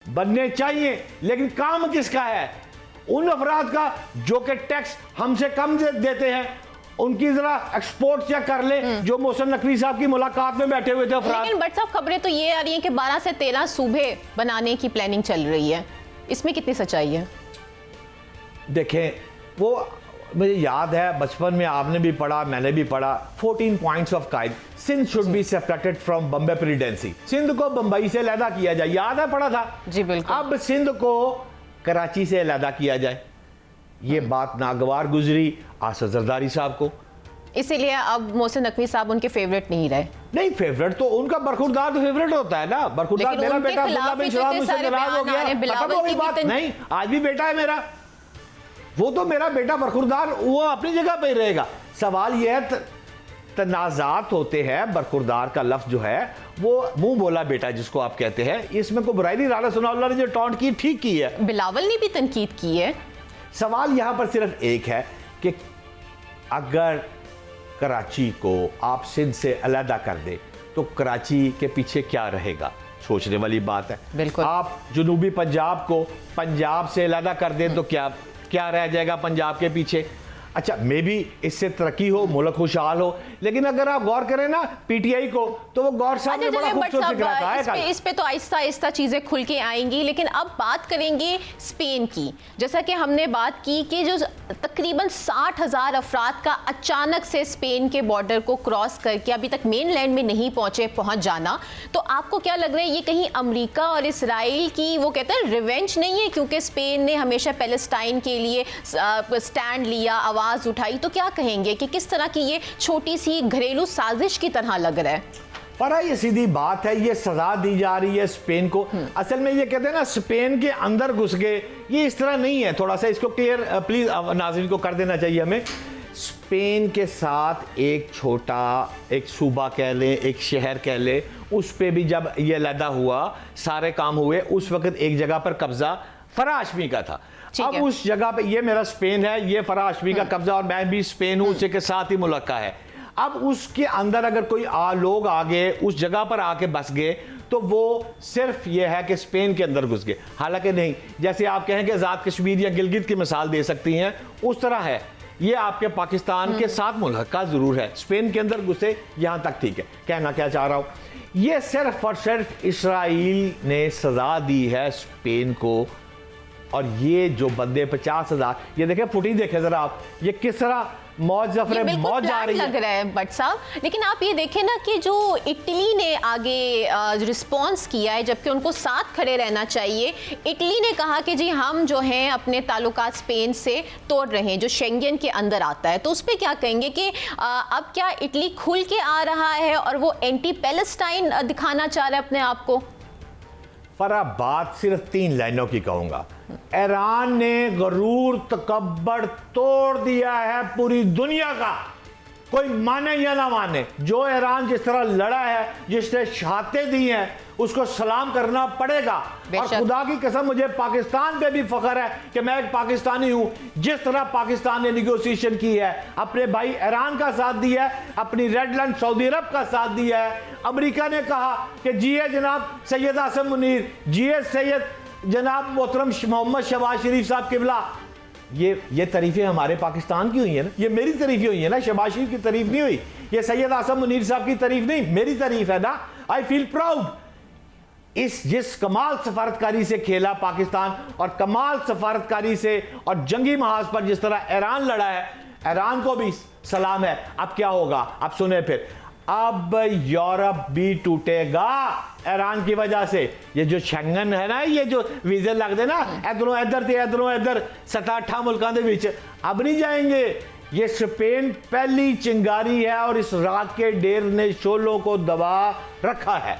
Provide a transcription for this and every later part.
बनने चाहिए, लेकिन काम किसका है? उन अफराद का जो कि टैक्स हमसे कम देते हैं, उनकी जरा एक्सपोर्ट चेक कर ले, जो मोहसिन नकवी साहब की मुलाकात में बैठे हुए थे अफराद। लेकिन बट साहब खबरें तो ये आ रही हैं कि 12 से 13 सूबे बनाने की प्लानिंग चल रही है, इसमें कितनी सच्चाई है? देखें, वो मुझे याद है बचपन में आपने भी पढ़ा, मैंने भी पढ़ा, 14 points of Quaid, Sindh should be separated from Bombay presidency, Sindh को बंबई से अलहदा किया जाए, याद है, पढ़ा था जी बिल्कुल। अब सिंध को कराची से अलहदा किया जाए, ये बात नागवार गुजरी आसद जरदारी साहब को, इसीलिए अब मोहसिन नकवी साहब उनके फेवरेट नहीं रहे। नहीं, फेवरेट तो उनका बरखुरदार तो फेवरेट होता है ना, बरखुरदार मेरा बेटा अब्दुल्ला बिन सलाम मुझसे नाराज हो गया, खत्म हो गई बात। नहीं, आज भी बेटा है मेरा, वो तो मेरा बेटा बरखुरदार, वो अपनी जगह पे रहेगा। सवाल यह है, तनाजात होते हैं, बरखुरदार का लफ्ज जो है वो मुंह बोला बेटा जिसको आप कहते हैं, इसमें कोई बुराई नहीं। राना सनाउल्लाह ने जो टॉन्ट की ठीक की है, बिलावल ने भी तनकीद की है। सवाल यहां पर सिर्फ एक है कि अगर कराची को आप सिंध से अलहदा कर दे तो कराची के पीछे क्या रहेगा, सोचने वाली बात है। बिल्कुल। आप जनूबी पंजाब को पंजाब से अलहदा कर दें तो क्या रह जाएगा पंजाब के पीछे? अच्छा, मे भी इससे तरक्की हो, मुल्क खुशहाल हो, लेकिन अगर आप गौर करें ना पीटीआई को, तो वो गौर साहब ने बड़ा खूबसूरत फिक्रा कहा है। इस पे तो आहिस्ता आहिस्ता चीजें खुल के आएंगी, लेकिन अब बात करेंगे स्पेन की। जैसा कि हमने बात की कि जो तकरीबन 60,000 अफराद का अचानक से स्पेन के बॉर्डर को क्रॉस करके अभी तक मेनलैंड में नहीं पहुंच जाना, तो आपको क्या लग रहा है ये कहीं अमेरिका और इसराइल की वो कहते हैं रिवेंज नहीं है, क्योंकि स्पेन ने हमेशा पैलेस्टाइन के लिए स्टैंड लिया, आवाज उठाई, तो क्या कहेंगे कि किस तरह की ये छोटी सी घरेलू साजिश की तरह लग रहा है? पर ये सीधी बात है, ये सजा दी जा रही है स्पेन को। असल में ये कहते हैं ना स्पेन के अंदर घुस गए, ये इस तरह नहीं है, थोड़ा सा इसको क्लियर प्लीज नाज़रीन को कर देना चाहिए हमें। स्पेन के साथ एक छोटा एक सूबा कह लें, एक शहर कह लें, उस पर भी जब ये अलहदा हुआ, सारे काम हुए, उस वक्त एक जगह पर कब्जा फराह हाशमी का था। अब उस जगह पे ये मेरा स्पेन है, ये फराह हाशमी का कब्जा, और मैं भी स्पेन हूं, उसी के साथ ही मुल्क का है। अब उसके अंदर अगर कोई लोग आ गए, उस जगह पर आके बस गए, तो वो सिर्फ ये है कि स्पेन के अंदर घुस गए। हालांकि नहीं, जैसे आप कहें कि आज़ाद कश्मीर या गिलगित की मिसाल दे सकती हैं, उस तरह है ये आपके पाकिस्तान के साथ मुल्क का जरूर है, स्पेन के अंदर घुसे यहां तक ठीक है। कहना क्या चाह रहा हूं, ये सिर्फ और सिर्फ इसराइल ने सजा दी है स्पेन को, और ये जो बंदे 50,000, ये देखें फुटेज देखें जरा आप, ये किस तरह मौज जफरे मौज जा रही है, लग रहा है बट साहब। लेकिन आप ये देखें ना कि जो इटली ने आगे रिस्पांस किया है, जबकि उनको साथ खड़े रहना चाहिए। इटली ने कहा कि जी हम जो हैं अपने ताल्लुकात स्पेन से तोड़ रहे हैं, जो शेंगेन के अंदर आता है, तो उस पर क्या कहेंगे कि अब क्या इटली खुल के आ रहा है और वो एंटी पैलेस्टाइन दिखाना चाह रहा है अपने आप को? फरा बात सिर्फ 3 लाइनों की कहूंगा, ईरान ने गरूर तकब्बर तोड़ दिया है पूरी दुनिया का, कोई माने या ना माने। जो ईरान जिस तरह लड़ा है, जिसने शहादतें दी हैं, उसको सलाम करना पड़ेगा। और खुदा की कसम मुझे पाकिस्तान पे भी फख्र है कि मैं एक पाकिस्तानी हूं। जिस तरह पाकिस्तान ने निगोसिएशन की है, अपने भाई ईरान का साथ दिया है, अपनी रेड लाइन सऊदी अरब का साथ दिया है। अमेरिका ने कहा कि जिए जनाब सैयद आसिम मुनीर, जिए सैयद जनाब मोहतरम मोहम्मद शहबाज शरीफ साहब किबला। ये तारीफें हमारे पाकिस्तान की हुई है ना, ये मेरी तारीफें हुई है ना, शहबाज शरीफ की तारीफ नहीं हुई, ये सैयद आसिम मुनीर साहब की तारीफ नहीं, मेरी तारीफ है ना। आई फील प्राउड जिस कमाल सफारतकारी से खेला पाकिस्तान, और कमाल सफारतकारी से और जंगी महाज पर जिस तरह ईरान लड़ा है, ईरान को भी सलाम है। अब क्या होगा, अब सुने फिर, अब यूरोप भी टूटेगा ईरान की वजह से। ये जो शेंगन है ना, ये जो वीजे लगते ना इधरों इधर थे इधरों इधर 7-8 मुल्कों के बीच, अब नहीं जाएंगे। ये स्पेन पहली चिंगारी है और इस राख के ढेर ने शोलों को दबा रखा है।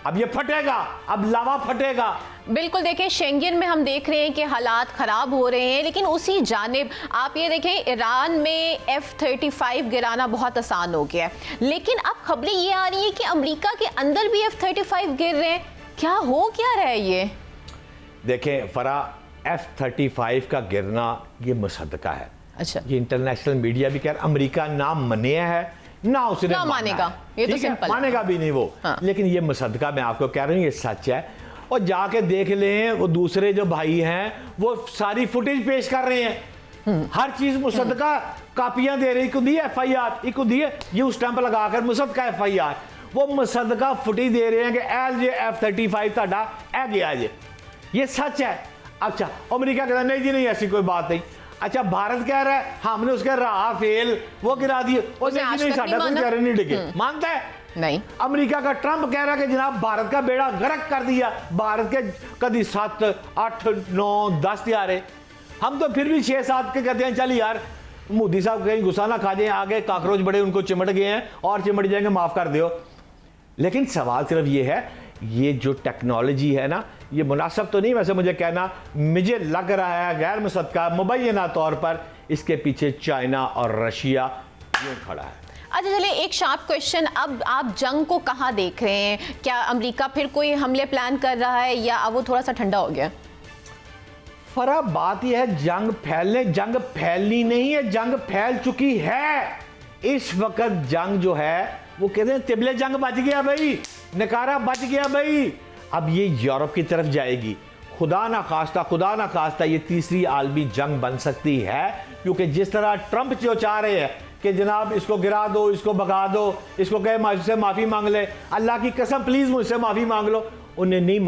अब ये फटेगा, अब लावा फटेगा। बिल्कुल, देखें शेंगेन में हम देख रहे हैं कि हालात ख़राब हो रहे हैं, लेकिन उसी जानिब आप ये देखें ईरान में F-35 गिराना बहुत आसान हो गया है, लेकिन अब खबरें ये आ रही हैं कि अमेरिका के अंदर भी F-35 गिर रहे हैं। क्या हो क्या रहा है ये? देखें फरा, F-35 का गिरना ये मुसद्दका है। अच्छा, ये इंटरनेशनल मीडिया भी कह रहा है, अमेरिका ना मने है ना उसने मानेगा, ये तो सिंपल मानेगा भी नहीं वो। हाँ। लेकिन ये मुसद्दका मैं आपको कह रही हूँ, ये सच है। और जाके देख लें, वो दूसरे जो भाई हैं वो सारी फुटेज पेश कर रहे हैं, हर चीज मुसद्दका कापियां दे रही, दी FIR, एक दी है ये स्टैंप लगाकर मुसद्दका FIR, वो मुसद्दका फुटेज दे रहे हैं कि एल जे F-35 ਤੁਹਾਡਾ ए गया जे, ये सच है। अच्छा, अमेरिका कहता नहीं जी नहीं ऐसी कोई बात नहीं। अच्छा, भारत कह रहा है हमने उसके राह फेल वो गिरा दिए, और नहीं साडा कोई चेहरे नहीं डिगे, मानता है नहीं। अमेरिका का ट्रंप कह रहा है कि जनाब भारत का बेड़ा गर्क कर दिया, भारत के कभी 7, 8, 9, 10 त्यारे, हम तो फिर भी 6, 7 के कहते हैं चल यार मोदी साहब कहीं गुस्सा ना खा जाए, आगे काकरोच बड़े उनको चिमट गए हैं और चिमट जाएंगे, माफ कर दो। लेकिन सवाल सिर्फ ये है, ये जो टेक्नोलॉजी है ना, ये मुनासिब तो नहीं वैसे मुझे कहना, मुझे लग रहा है गैर मुसद्दका मुबैना तौर पर इसके पीछे चाइना और रशिया यूं खड़ा है। अच्छा चलिए, एक शार्प क्वेश्चन, अब आप जंग को कहाँ देख रहे हैं? क्या अमेरिका फिर कोई हमले प्लान कर रहा है या अब वो थोड़ा सा ठंडा हो गया? फरा बात यह है, जंग फैलनी नहीं है, जंग फैल चुकी है। इस वक्त जंग जो है वो कहते हैं तिबले जंग बच गया भाई, नकारा बच गया भाई। अब ये यूरोप की तरफ जाएगी, खुदा ना खास्ता ये तीसरी आलमी जंग बन सकती है, क्योंकि जिस तरह ट्रंप जो चाह रहे हैं कि जनाब इसको गिरा दो, इसको भगा दो, इसको कहे मुझसे माफ़ी मांग ले, अल्लाह की कसम प्लीज़ मुझसे माफ़ी मांग लो, उन्हें नहीं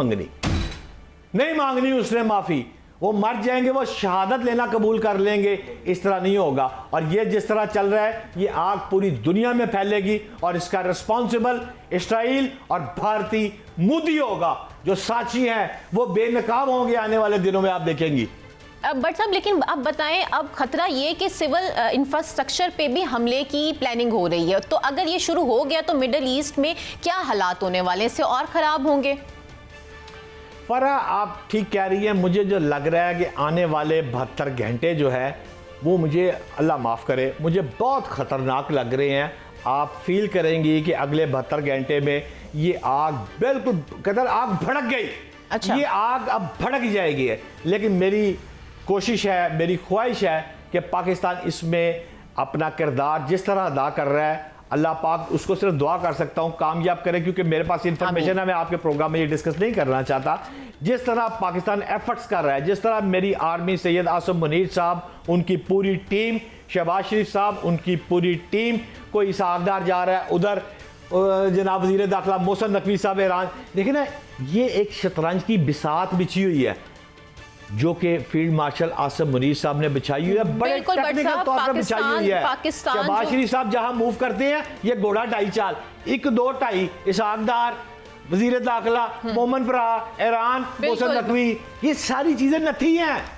मांगनी उसने माफ़ी, वो मर जाएंगे, वो शहादत लेना कबूल कर लेंगे, इस तरह नहीं होगा। और ये जिस तरह चल रहा है ये आग पूरी दुनिया में फैलेगी और इसका रिस्पॉन्सिबल इस्राइल और भारतीय मोदी होगा, जो साची हैं वो बेनकाब होंगे आने वाले दिनों में, आप देखेंगी। बट साहब लेकिन अब बताएं, अब खतरा ये कि सिविल इंफ्रास्ट्रक्चर पे भी हमले की प्लानिंग हो रही है, तो अगर ये शुरू हो गया तो मिडिल ईस्ट में क्या हालात होने वाले, इससे और ख़राब होंगे? फरा आप ठीक कह रही हैं, मुझे जो लग रहा है कि आने वाले 72 घंटे जो है वो मुझे, अल्लाह माफ़ करे, मुझे बहुत ख़तरनाक लग रहे हैं। आप फील करेंगी कि अगले 72 घंटे में ये आग बिल्कुल कदर आग भड़क गई। अच्छा। ये आग अब भड़क जाएगी, लेकिन मेरी कोशिश है, मेरी ख्वाहिश है कि पाकिस्तान इसमें अपना किरदार जिस तरह अदा कर रहा है, अल्लाह पाक उसको सिर्फ दुआ कर सकता हूँ कामयाब करे, क्योंकि मेरे पास इंफॉर्मेशन है, मैं आपके प्रोग्राम में ये डिस्कस नहीं करना चाहता। जिस तरह पाकिस्तान एफर्ट्स कर रहा है, जिस तरह मेरी आर्मी सैयद आसिम मुनीर साहब, उनकी पूरी टीम, शहबाज शरीफ साहब, उनकी पूरी टीम, कोई इसहाकदार जा रहा है उधर, जनाब वज़ीर दाखिला मोहसिन नकवी साहब ईरान, देखिए ना ये एक शतरंज की बिसात बिछी हुई है जो कि फील्ड मार्शल आसिम मुनीर साहब ने बिछाई हुई है, बड़े टेक्निकल तौर पर बिछाई हुई है। शहबाज शरीफ साहब जहां मूव करते हैं ये घोड़ा ढाई चाल, 1 2 2.5, इसहाकदार, वजीर दाखिला मोमन फरा, ईरान, मोहसिन नकवी, ये सारी चीजें नथी हैं।